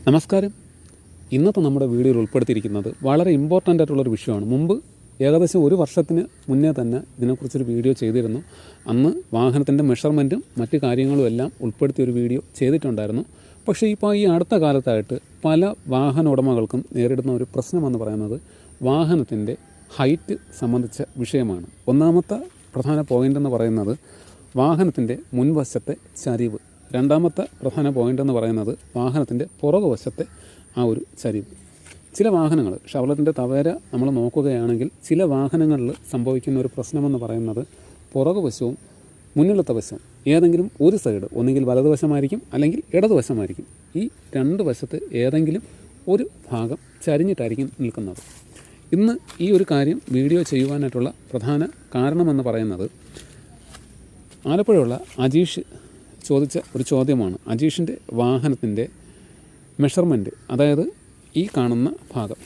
നമസ്കാരം. ഇന്നത്തെ നമ്മുടെ വീഡിയോയിൽ ഉൾപ്പെടുത്തിയിരിക്കുന്നത് വളരെ ഇമ്പോർട്ടൻ്റ് ആയിട്ടുള്ളൊരു വിഷയമാണ്. മുമ്പ് ഏകദേശം ഒരു വർഷത്തിന് മുന്നേ തന്നെ ഇതിനെക്കുറിച്ചൊരു വീഡിയോ ചെയ്തിരുന്നു. അന്ന് വാഹനത്തിൻ്റെ മെഷർമെൻറ്റും മറ്റ് കാര്യങ്ങളും എല്ലാം ഉൾപ്പെടുത്തിയൊരു വീഡിയോ ചെയ്തിട്ടുണ്ടായിരുന്നു. പക്ഷേ ഇപ്പോൾ ഈ അടുത്ത കാലത്തായിട്ട് പല വാഹന ഉടമകൾക്കും നേരിടുന്ന ഒരു പ്രശ്നമെന്ന് പറയുന്നത് വാഹനത്തിൻ്റെ ഹൈറ്റ് സംബന്ധിച്ച വിഷയമാണ്. ഒന്നാമത്തെ പ്രധാന പോയിൻ്റ് എന്ന് പറയുന്നത് വാഹനത്തിൻ്റെ മുൻവശത്തെ ചരിവ്. രണ്ടാമത്തെ പ്രധാന പോയിൻ്റ് എന്ന് പറയുന്നത് വാഹനത്തിൻ്റെ പുറകുവശത്തെ ആ ഒരു ചരിവ്. ചില വാഹനങ്ങൾ ഷവർലെറ്റിൻ്റെ തവേര നമ്മൾ നോക്കുകയാണെങ്കിൽ ചില വാഹനങ്ങളിൽ സംഭവിക്കുന്ന ഒരു പ്രശ്നമെന്ന് പറയുന്നത് പുറകുവശവും മുന്നിലത്തെ വശവും ഏതെങ്കിലും ഒരു സൈഡ് ഒന്നുകിൽ വലതുവശമായിരിക്കും അല്ലെങ്കിൽ ഇടതുവശമായിരിക്കും. ഈ രണ്ട് വശത്ത് ഏതെങ്കിലും ഒരു ഭാഗം ചരിഞ്ഞിട്ടായിരിക്കും നിൽക്കുന്നത്. ഇന്ന് ഈ ഒരു കാര്യം വീഡിയോ ചെയ്യുവാനായിട്ടുള്ള പ്രധാന കാരണമെന്ന് പറയുന്നത് ആലപ്പുഴയുള്ള അജീഷ് ചോദിച്ച ഒരു ചോദ്യമാണ്. അജീഷിൻ്റെ വാഹനത്തിൻ്റെ മെഷർമെൻറ്റ്, അതായത് ഈ കാണുന്ന ഭാഗം,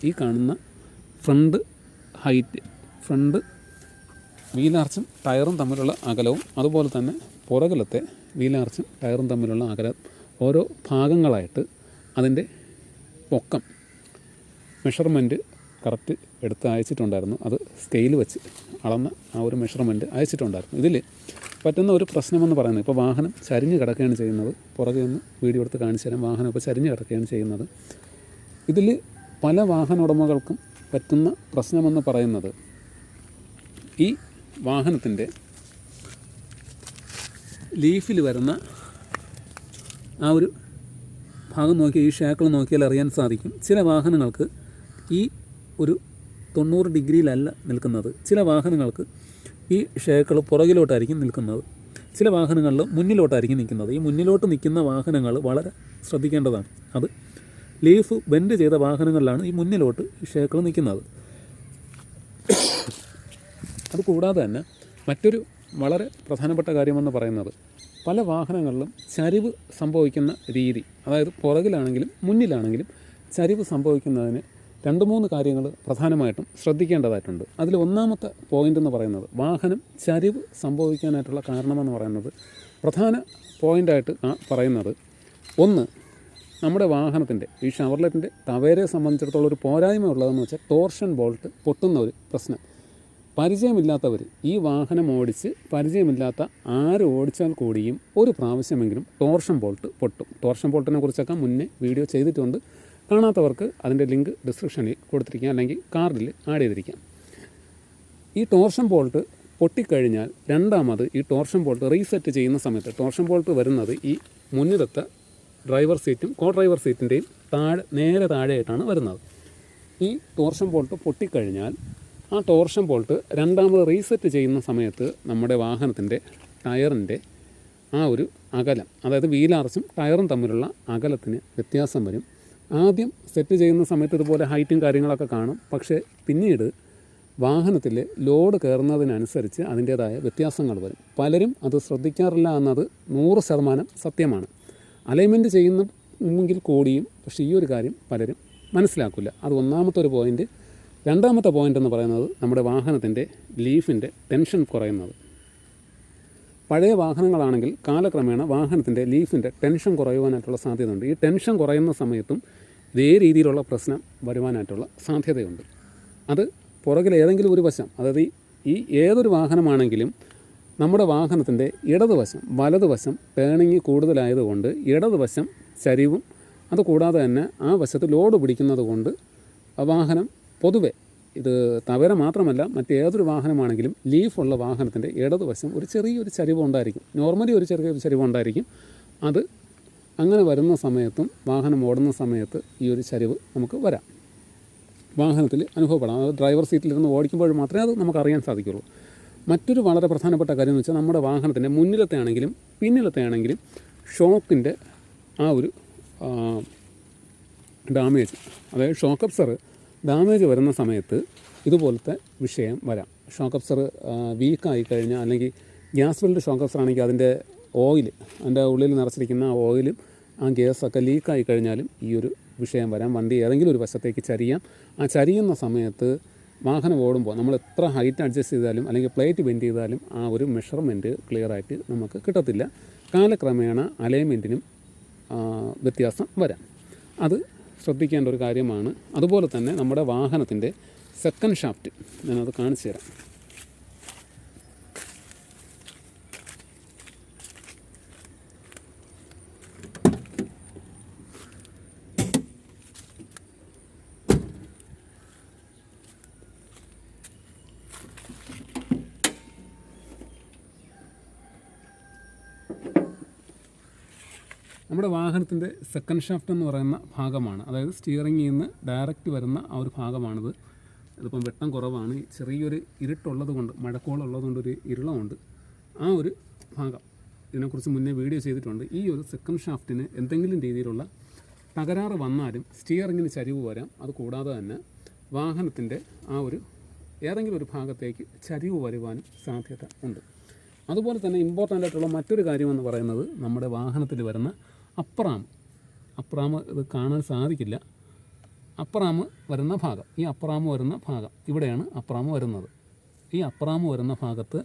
ഈ കാണുന്ന ഫ്രണ്ട് ഹൈറ്റ്, ഫ്രണ്ട് വീലാർച്ചും ടയറും തമ്മിലുള്ള അകലവും അതുപോലെ തന്നെ പുറകിലത്തെ വീലാർച്ചും ടയറും തമ്മിലുള്ള അകലം ഓരോ ഭാഗങ്ങളായിട്ട് അതിൻ്റെ പൊക്കം മെഷർമെൻറ്റ് കറക്റ്റ് എടുത്ത് അയച്ചിട്ടുണ്ടായിരുന്നു. അത് സ്കെയിൽ വെച്ച് അളന്ന ആ ഒരു മെഷർമെൻറ്റ് അയച്ചിട്ടുണ്ടായിരുന്നു. ഇതിൽ പറ്റുന്ന ഒരു പ്രശ്നമെന്ന് പറയുന്നത്, ഇപ്പോൾ വാഹനം ചരിഞ്ഞ് കിടക്കുകയാണ് ചെയ്യുന്നത്. പുറകെ ഒന്ന് വീഡിയോ എടുത്ത് കാണിച്ചു തരാം. വാഹനം ഇപ്പോൾ ചരിഞ്ഞ് കിടക്കുകയാണ് ചെയ്യുന്നത്. ഇതിൽ പല വാഹന ഉടമകൾക്കും പറ്റുന്ന പ്രശ്നമെന്ന് പറയുന്നത് ഈ വാഹനത്തിൻ്റെ ലീഫിൽ വരുന്ന ആ ഒരു ഭാഗം നോക്കി, ഈ ഷാക്കിൾ നോക്കിയാൽ അറിയാൻ സാധിക്കും. ചില വാഹനങ്ങൾക്ക് ഈ ഒരു 90 ഡിഗ്രിയിലല്ല നിൽക്കുന്നത്. ചില വാഹനങ്ങൾക്ക് ഈ ഷേക്കൾ പുറകിലോട്ടായിരിക്കും നിൽക്കുന്നത്. ചില വാഹനങ്ങളിൽ മുന്നിലോട്ടായിരിക്കും നിൽക്കുന്നത്. ഈ മുന്നിലോട്ട് നിൽക്കുന്ന വാഹനങ്ങൾ വളരെ ശ്രദ്ധിക്കേണ്ടതാണ്. അത് ലീഫ് ബെൻഡ് ചെയ്ത വാഹനങ്ങളിലാണ് ഈ മുന്നിലോട്ട് ഈ ഷേക്കൾ നിൽക്കുന്നത്. അതുകൂടാതെ തന്നെ മറ്റൊരു വളരെ പ്രധാനപ്പെട്ട കാര്യമെന്ന് പറയുന്നത് പല വാഹനങ്ങളിലും ചരിവ് സംഭവിക്കുന്ന രീതി, അതായത് പുറകിലാണെങ്കിലും മുന്നിലാണെങ്കിലും ചരിവ് സംഭവിക്കുന്നതിന് 2-3 കാര്യങ്ങൾ പ്രധാനമായിട്ടും ശ്രദ്ധിക്കേണ്ടതായിട്ടുണ്ട്. അതിൽ ഒന്നാമത്തെ പോയിൻ്റ് എന്ന് പറയുന്നത് വാഹനം ചരിവ് സംഭവിക്കാനായിട്ടുള്ള കാരണമെന്ന് പറയുന്നത്, പ്രധാന പോയിൻ്റായിട്ട് പറയുന്നത്, ഒന്ന്, നമ്മുടെ വാഹനത്തിൻ്റെ ഈ ഷവർലെറ്റിൻ്റെ തവേരയെ സംബന്ധിച്ചിടത്തോളം ഒരു പോരായ്മ ഉള്ളതെന്ന് വെച്ചാൽ ടോർഷൻ ബോൾട്ട് പൊട്ടുന്ന ഒരു പ്രശ്നം. പരിചയമില്ലാത്തവർ ഈ വാഹനം ഓടിച്ച് പരിചയമില്ലാത്ത ആര് ഓടിച്ചാൽ കൂടിയും ഒരു പ്രാവശ്യമെങ്കിലും ടോർഷൻ ബോൾട്ട് പൊട്ടും. ടോർഷൻ ബോൾട്ടിനെ കുറിച്ചൊക്കെ മുന്നേ വീഡിയോ ചെയ്തിട്ടുണ്ട്. കാണാത്തവർക്ക് അതിൻ്റെ ലിങ്ക് ഡിസ്ക്രിപ്ഷനിൽ കൊടുത്തിരിക്കാം, അല്ലെങ്കിൽ കാർഡിൽ ആഡ് ചെയ്തിരിക്കാം. ഈ ടോർഷൻ ബോൾട്ട് പൊട്ടിക്കഴിഞ്ഞാൽ രണ്ടാമത് ഈ ടോർഷൻ ബോൾട്ട് റീസെറ്റ് ചെയ്യുന്ന സമയത്ത് ടോർഷൻ ബോൾട്ട് വരുന്നത് ഈ മുന്നിലത്തെ ഡ്രൈവർ സീറ്റും കോ ഡ്രൈവർ സീറ്റിൻ്റെയും നേരെ താഴെയായിട്ടാണ് വരുന്നത്. ഈ ടോർഷൻ ബോൾട്ട് പൊട്ടിക്കഴിഞ്ഞാൽ ആ ടോർഷൻ ബോൾട്ട് രണ്ടാമത് റീസെറ്റ് ചെയ്യുന്ന സമയത്ത് നമ്മുടെ വാഹനത്തിൻ്റെ ടയറിൻ്റെ ആ ഒരു അകലം, അതായത് വീലാർച്ചും ടയറും തമ്മിലുള്ള അകലത്തിന് വ്യത്യാസം വരും. ആദ്യം സെറ്റ് ചെയ്യുന്ന സമയത്ത് ഇതുപോലെ ഹൈറ്റും കാര്യങ്ങളൊക്കെ കാണും. പക്ഷേ പിന്നീട് വാഹനത്തിൽ ലോഡ് കയറുന്നതിനനുസരിച്ച് അതിൻ്റേതായ വ്യത്യാസങ്ങൾ വരും. പലരും അത് ശ്രദ്ധിക്കാറില്ല എന്നത് 100% സത്യമാണ്. അലൈൻമെൻറ്റ് ചെയ്യുന്നെങ്കിൽ കൂടിയും പക്ഷേ ഈ ഒരു കാര്യം പലരും മനസ്സിലാക്കില്ല. അത് ഒന്നാമത്തെ ഒരു പോയിൻ്റ്. രണ്ടാമത്തെ പോയിൻ്റ് എന്ന് പറയുന്നത് നമ്മുടെ വാഹനത്തിൻ്റെ ലീഫിൻ്റെ ടെൻഷൻ കുറയുന്നത്. പഴയ വാഹനങ്ങളാണെങ്കിൽ കാലക്രമേണ വാഹനത്തിൻ്റെ ലീഫിൻ്റെ ടെൻഷൻ കുറയുവാനായിട്ടുള്ള സാധ്യതയുണ്ട്. ഈ ടെൻഷൻ കുറയുന്ന സമയത്തും ഇതേ രീതിയിലുള്ള പ്രശ്നം വരുവാനായിട്ടുള്ള സാധ്യതയുണ്ട്. അത് പുറകിൽ ഏതെങ്കിലും ഒരു വശം, അതായത് ഈ ഏതൊരു വാഹനമാണെങ്കിലും നമ്മുടെ വാഹനത്തിൻ്റെ ഇടതുവശം വലതുവശം ടേണിങ് കൂടുതലായതുകൊണ്ട് ഇടതുവശം ചരിവും, അതുകൂടാതെ തന്നെ ആ വശത്ത് ലോഡ് പിടിക്കുന്നത് കൊണ്ട് വാഹനം പൊതുവെ, ഇത് തവേര മാത്രമല്ല മറ്റേതൊരു വാഹനമാണെങ്കിലും ലീഫുള്ള വാഹനത്തിൻ്റെ ഇടതുവശം ഒരു ചെറിയൊരു ചരിവ് ഉണ്ടായിരിക്കും. നോർമലി ഒരു ചെറിയൊരു ചരിവ് ഉണ്ടായിരിക്കും. അത് അങ്ങനെ വരുന്ന സമയത്തും വാഹനം ഓടുന്ന സമയത്ത് ഈ ഒരു ചരിവ് നമുക്ക് വരാം, വാഹനത്തിൽ അനുഭവപ്പെടാം. അത് ഡ്രൈവർ സീറ്റിലിരുന്ന് ഓടിക്കുമ്പോൾ മാത്രമേ അത് നമുക്ക് അറിയാൻ സാധിക്കുള്ളൂ. മറ്റൊരു വളരെ പ്രധാനപ്പെട്ട കാര്യം എന്ന് വെച്ചാൽ നമ്മുടെ വാഹനത്തിൻ്റെ മുന്നിലത്തെ ആണെങ്കിലും പിന്നിലത്തെ ആണെങ്കിലും ഷോക്കിൻ്റെ ആ ഒരു ഡാമേജ്, അതായത് ഷോക്ക് അബ്സർ ഡാമേജ് വരുന്ന സമയത്ത് ഇതുപോലത്തെ വിഷയം വരാം. ഷോക്ക് അബ്സർ വീക്കായി കഴിഞ്ഞാൽ, അല്ലെങ്കിൽ ഗ്യാസ് വെൽഡ് ഷോക്ക് അബ്സർ ആണെങ്കിൽ അതിൻ്റെ ഓയിൽ, അതിൻ്റെ ഉള്ളിൽ നിറച്ചിരിക്കുന്ന ആ ഓയിലും ആ ഗ്യാസൊക്കെ ലീക്കായി കഴിഞ്ഞാലും ഈ ഒരു വിഷയം വരാം. വണ്ടി ഏതെങ്കിലും ഒരു വശത്തേക്ക് ചരിയാം. ആ ചരിയുന്ന സമയത്ത് വാഹനം ഓടുമ്പോൾ നമ്മൾ എത്ര ഹൈറ്റ് അഡ്ജസ്റ്റ് ചെയ്താലും അല്ലെങ്കിൽ പ്ലേറ്റ് ബെൻഡ് ചെയ്താലും ആ ഒരു മെഷർമെൻറ്റ് ക്ലിയറായിട്ട് നമുക്ക് കിട്ടത്തില്ല. കാലക്രമേണ അലൈൻമെൻറ്റിനും വ്യത്യാസം വരാം. അത് ശ്രദ്ധിക്കേണ്ട ഒരു കാര്യമാണ്. അതുപോലെ തന്നെ നമ്മുടെ വാഹനത്തിൻ്റെ സെക്കൻഡ് ഷാഫ്റ്റ് ഞാനത് കാണിച്ചു തരാം. നമ്മുടെ വാഹനത്തിൻ്റെ സെക്കൻഡ് ഷാഫ്റ്റ് എന്ന് പറയുന്ന ഭാഗമാണ്, അതായത് സ്റ്റിയറിങ്ങിൽ നിന്ന് ഡയറക്റ്റ് വരുന്ന ആ ഒരു ഭാഗമാണിത്. ഇതിപ്പം വെട്ടം കുറവാണ്, ചെറിയൊരു ഇരുട്ടുള്ളത് കൊണ്ട്, മഴക്കോളുള്ളത് കൊണ്ട് ഒരു ഇരുളമുണ്ട്. ആ ഒരു ഭാഗം ഇതിനെക്കുറിച്ച് മുന്നേ വീഡിയോ ചെയ്തിട്ടുണ്ട്. ഈ ഒരു സെക്കൻഡ് ഷാഫ്റ്റിന് എന്തെങ്കിലും രീതിയിലുള്ള തകരാറ് വന്നാലും സ്റ്റിയറിങ്ങിന് ചരിവ് വരാം. അത് കൂടാതെ തന്നെ വാഹനത്തിൻ്റെ ആ ഒരു ഏതെങ്കിലും ഒരു ഭാഗത്തേക്ക് ചരിവ് വരുവാനും സാധ്യത ഉണ്ട്. അതുപോലെ തന്നെ ഇമ്പോർട്ടൻ്റ് ആയിട്ടുള്ള മറ്റൊരു കാര്യമെന്ന് പറയുന്നത് നമ്മുടെ വാഹനത്തിൽ വരുന്ന അപ്പറാം ഇത് കാണാൻ സാധിക്കില്ല. അപ്പറാം വരുന്ന ഭാഗം, ഈ അപ്പറാം വരുന്ന ഭാഗം ഇവിടെയാണ് അപ്പറാം വരുന്നത്. ഈ അപ്പറാം വരുന്ന ഭാഗത്ത്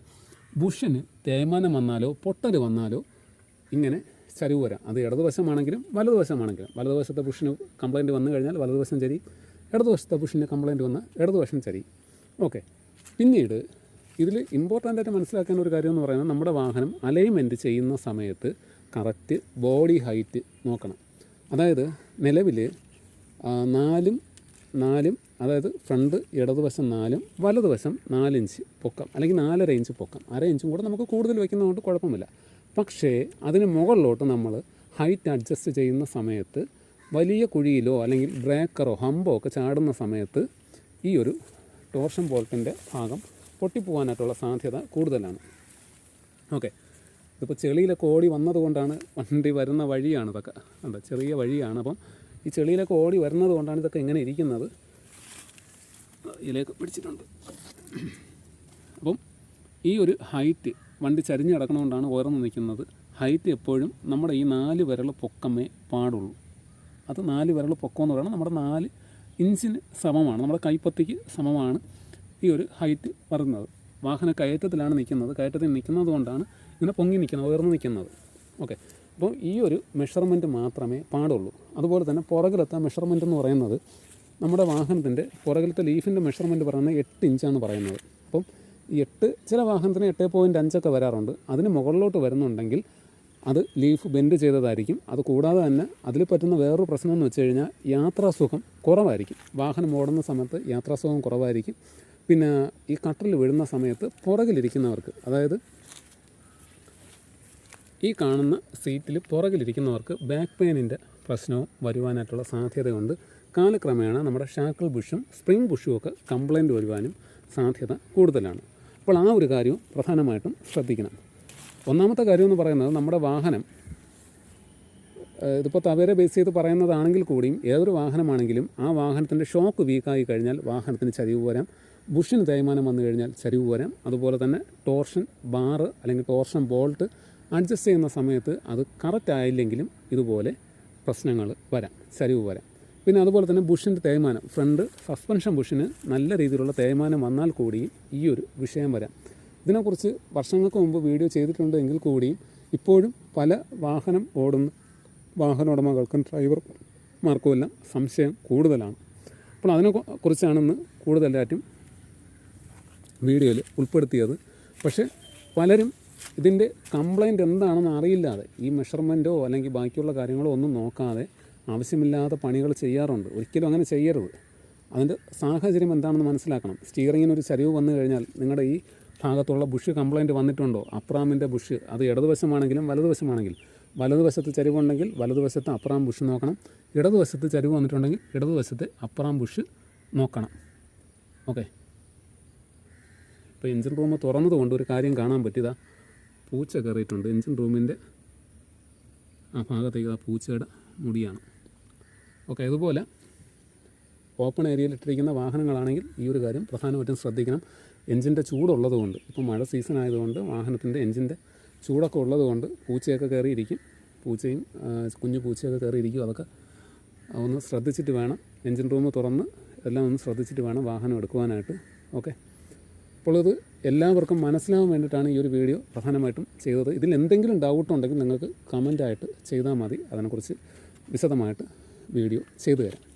ബുഷിന് തേയ്മാനം വന്നാലോ പൊട്ടൽ വന്നാലോ ഇങ്ങനെ ചരിവ് വരാം. അത് ഇടതുവശമാണെങ്കിലും വലതുവശമാണെങ്കിലും. വലതുവശത്തെ ബുഷിന് കംപ്ലയിൻറ്റ് വന്നു കഴിഞ്ഞാൽ വലതുവശം ചരി, ഇടതുവശത്തെ ബുഷിന് കംപ്ലയിൻറ്റ് വന്നാൽ ഇടതുവശം ചരി. ഓക്കെ. പിന്നീട് ഇതിൽ ഇമ്പോർട്ടൻ്റ് ആയിട്ട് മനസ്സിലാക്കേണ്ട ഒരു കാര്യം എന്ന് പറയുന്നത് നമ്മുടെ വാഹനം അലൈൻമെൻറ്റ് ചെയ്യുന്ന സമയത്ത് കറക്റ്റ് ബോഡി ഹൈറ്റ് നോക്കണം. അതായത് നിലവിൽ 4 അതായത് ഫ്രണ്ട് ഇടതുവശം 4 വലതുവശം 4 ഇഞ്ച് പൊക്കം, അല്ലെങ്കിൽ 4.5 ഇഞ്ച് പൊക്കം. 1/2 ഇഞ്ചും കൂടെ നമുക്ക് കൂടുതൽ വയ്ക്കുന്നതുകൊണ്ട് കുഴപ്പമില്ല. പക്ഷേ അതിന് മുകളിലോട്ട് നമ്മൾ ഹൈറ്റ് അഡ്ജസ്റ്റ് ചെയ്യുന്ന സമയത്ത് വലിയ കുഴിയിലോ അല്ലെങ്കിൽ ബ്രേക്കറോ ഹമ്പോ ഒക്കെ ചാടുന്ന സമയത്ത് ഈ ഒരു ടോർഷൻ ബോൾട്ടിൻ്റെ ഭാഗം പൊട്ടിപ്പോകാനായിട്ടുള്ള സാധ്യത കൂടുതലാണ്. ഓക്കെ. ഇതിപ്പോൾ ചെളിയിലൊക്കെ ഓടി വന്നതുകൊണ്ടാണ്, വണ്ടി വരുന്ന വഴിയാണ് ഇതൊക്കെ, എന്താ ചെറിയ വഴിയാണ്. അപ്പം ഈ ചെളിയിലൊക്കെ ഓടി വരുന്നത് കൊണ്ടാണ് ഇതൊക്കെ ഇങ്ങനെ ഇരിക്കുന്നത്. ഇതിലേക്ക് പിടിച്ചിട്ടുണ്ട്. അപ്പം ഈ ഒരു ഹൈറ്റ് വണ്ടി ചരിഞ്ഞ് കിടക്കണതുകൊണ്ടാണ് ഉയർന്നു നിൽക്കുന്നത്. ഹൈറ്റ് എപ്പോഴും നമ്മുടെ ഈ 4 വിരൽ പൊക്കമേ പാടുള്ളൂ. അത് 4 വിരൽ പൊക്കം എന്ന് പറയുന്നത് നമ്മുടെ 4 ഇഞ്ചിന് സമമാണ്, നമ്മുടെ കൈപ്പത്തിക്ക് സമമാണ് ഈ ഒരു ഹൈറ്റ് വരുന്നത്. വാഹന കയറ്റത്തിലാണ് നിൽക്കുന്നത്. കയറ്റത്തിൽ നിൽക്കുന്നത് കൊണ്ടാണ് ഇങ്ങനെ പൊങ്ങി നിൽക്കുന്നത്, ഉയർന്നു നിൽക്കുന്നത്. ഓക്കെ. അപ്പോൾ ഈ ഒരു മെഷർമെൻറ്റ് മാത്രമേ പാടുള്ളൂ. അതുപോലെ തന്നെ പുറകിലത്തെ മെഷർമെൻറ്റ് എന്ന് പറയുന്നത് നമ്മുടെ വാഹനത്തിൻ്റെ പുറകിലത്തെ ലീഫിൻ്റെ മെഷർമെൻറ്റ് പറയുന്നത് 8 ഇഞ്ചാണ് പറയുന്നത്. അപ്പം ഈ 8, ചില വാഹനത്തിന് 8.5 ഒക്കെ വരാറുണ്ട്. അതിന് മുകളിലോട്ട് വരുന്നുണ്ടെങ്കിൽ അത് ലീഫ് ബെൻഡ് ചെയ്തതായിരിക്കും. അത് കൂടാതെ തന്നെ അതിൽ പറ്റുന്ന വേറൊരു പ്രശ്നം എന്ന് വെച്ച് കഴിഞ്ഞാൽ യാത്രാസുഖം കുറവായിരിക്കും. വാഹനം ഓടുന്ന സമയത്ത് യാത്രാസുഖം കുറവായിരിക്കും. പിന്നെ ഈ കട്ടറിൽ വീഴുന്ന സമയത്ത് പുറകിലിരിക്കുന്നവർക്ക്, അതായത് ഈ കാണുന്ന സീറ്റിൽ പുറകിലിരിക്കുന്നവർക്ക് ബാക്ക് പെയിനിൻ്റെ പ്രശ്നവും വരുവാനായിട്ടുള്ള സാധ്യതയുണ്ട്. കാലക്രമേണ നമ്മുടെ ഷാക്കിൾ ബുഷും സ്പ്രിംഗ് ബുഷും ഒക്കെ കംപ്ലയിൻറ്റ് വരുവാനും സാധ്യത കൂടുതലാണ്. അപ്പോൾ ആ ഒരു കാര്യവും പ്രധാനമായിട്ടും ശ്രദ്ധിക്കണം. ഒന്നാമത്തെ കാര്യം എന്ന് പറയുന്നത് നമ്മുടെ വാഹനം, ഇതിപ്പോൾ തവേരെ ബേസ് ചെയ്ത് പറയുന്നതാണെങ്കിൽ കൂടിയും ഏതൊരു വാഹനമാണെങ്കിലും ആ വാഹനത്തിൻ്റെ ഷോക്ക് വീക്കായി കഴിഞ്ഞാൽ വാഹനത്തിന് ചരിവ് വരാം. ബുഷിന് തേയ്മാനം വന്നു കഴിഞ്ഞാൽ ചരിവ് വരാം. അതുപോലെ തന്നെ ടോർഷൻ ബാറ് അല്ലെങ്കിൽ ടോർഷൻ ബോൾട്ട് അഡ്ജസ്റ്റ് ചെയ്യുന്ന സമയത്ത് അത് കറക്റ്റ് ആയില്ലെങ്കിലും ഇതുപോലെ പ്രശ്നങ്ങൾ വരാം, ചരിവ് വരാം. പിന്നെ അതുപോലെ തന്നെ ബുഷിൻ്റെ തേയ്മാനം, ഫ്രണ്ട് സസ്പെൻഷൻ ബുഷിന് നല്ല രീതിയിലുള്ള തേയ്മാനം വന്നാൽ കൂടിയും ഈ ഒരു വിഷയം വരാം. ഇതിനെക്കുറിച്ച് വർഷങ്ങൾക്ക് മുമ്പ് വീഡിയോ ചെയ്തിട്ടുണ്ട് എങ്കിൽ കൂടിയും ഇപ്പോഴും പല വാഹന ഉടമകൾക്കും ഡ്രൈവർമാർക്കുമെല്ലാം സംശയം കൂടുതലാണ്. അപ്പോൾ അതിനെക്കുറിച്ചാണെന്ന് കൂടുതലായിട്ടും വീഡിയോയിൽ ഉൾപ്പെടുത്തിയത്. പക്ഷേ പലരും ഇതിൻ്റെ കംപ്ലയിൻറ്റ് എന്താണെന്ന് അറിയില്ലാതെ ഈ മെഷർമെൻറ്റോ അല്ലെങ്കിൽ ബാക്കിയുള്ള കാര്യങ്ങളോ ഒന്നും നോക്കാതെ ആവശ്യമില്ലാത്ത പണികൾ ചെയ്യാറുണ്ട്. ഒരിക്കലും അങ്ങനെ ചെയ്യരുത്. അതിൻ്റെ സാഹചര്യം എന്താണെന്ന് മനസ്സിലാക്കണം. സ്റ്റിയറിങ്ങിനൊരു ചരിവ് വന്നു കഴിഞ്ഞാൽ നിങ്ങളുടെ ഈ ഭാഗത്തുള്ള ബുഷ് കംപ്ലയിൻറ്റ് വന്നിട്ടുണ്ടോ, അപ്രാമിൻ്റെ ബുഷ്, അത് ഇടതുവശമാണെങ്കിലും വലതുവശമാണെങ്കിലും, വലതുവശത്ത് ചരിവുണ്ടെങ്കിൽ വലതുവശത്ത് അപ്രാം ബുഷ് നോക്കണം. ഇടതുവശത്ത് ചരിവ് വന്നിട്ടുണ്ടെങ്കിൽ ഇടതുവശത്തെ അപ്രാം ബുഷ് നോക്കണം. ഓക്കെ. ഇപ്പോൾ എൻജിൻ റൂം തുറന്നതുകൊണ്ട് ഒരു കാര്യം കാണാൻ പറ്റിയതാ, പൂച്ച കയറിയിട്ടുണ്ട് എൻജിൻ റൂമിൻ്റെ ആ ഭാഗത്തേക്ക്. ആ പൂച്ചയുടെ മുടിയാണ്. ഓക്കെ. അതുപോലെ ഓപ്പൺ ഏരിയയിലിട്ടിരിക്കുന്ന വാഹനങ്ങളാണെങ്കിൽ ഈ ഒരു കാര്യം പ്രധാനമായിട്ടും ശ്രദ്ധിക്കണം. എൻജിൻ്റെ ചൂടുള്ളത് കൊണ്ട്, ഇപ്പോൾ മഴ സീസൺ ആയതുകൊണ്ട് വാഹനത്തിൻ്റെ എൻജിൻ്റെ ചൂടൊക്കെ ഉള്ളതുകൊണ്ട് പൂച്ചയൊക്കെ കയറിയിരിക്കും. പൂച്ചയും കുഞ്ഞു പൂച്ചയൊക്കെ കയറിയിരിക്കും. അതൊക്കെ ഒന്ന് ശ്രദ്ധിച്ചിട്ട് വേണം, എൻജിൻ റൂം തുറന്ന് എല്ലാം ഒന്ന് ശ്രദ്ധിച്ചിട്ട് വേണം വാഹനം എടുക്കുവാനായിട്ട്. ഓക്കെ. അപ്പോൾ ഇത് എല്ലാവർക്കും മനസ്സിലാവാൻ വേണ്ടിയിട്ടാണ് ഈ ഒരു വീഡിയോ പ്രധാനമായിട്ടും ചെയ്തത്. ഇതിൽ എന്തെങ്കിലും ഡൗട്ട് ഉണ്ടെങ്കിൽ നിങ്ങൾക്ക് കമൻറ്റായിട്ട് ചെയ്താൽ മതി. അതിനെക്കുറിച്ച് വിശദമായിട്ട് വീഡിയോ ചെയ്തു തരാം.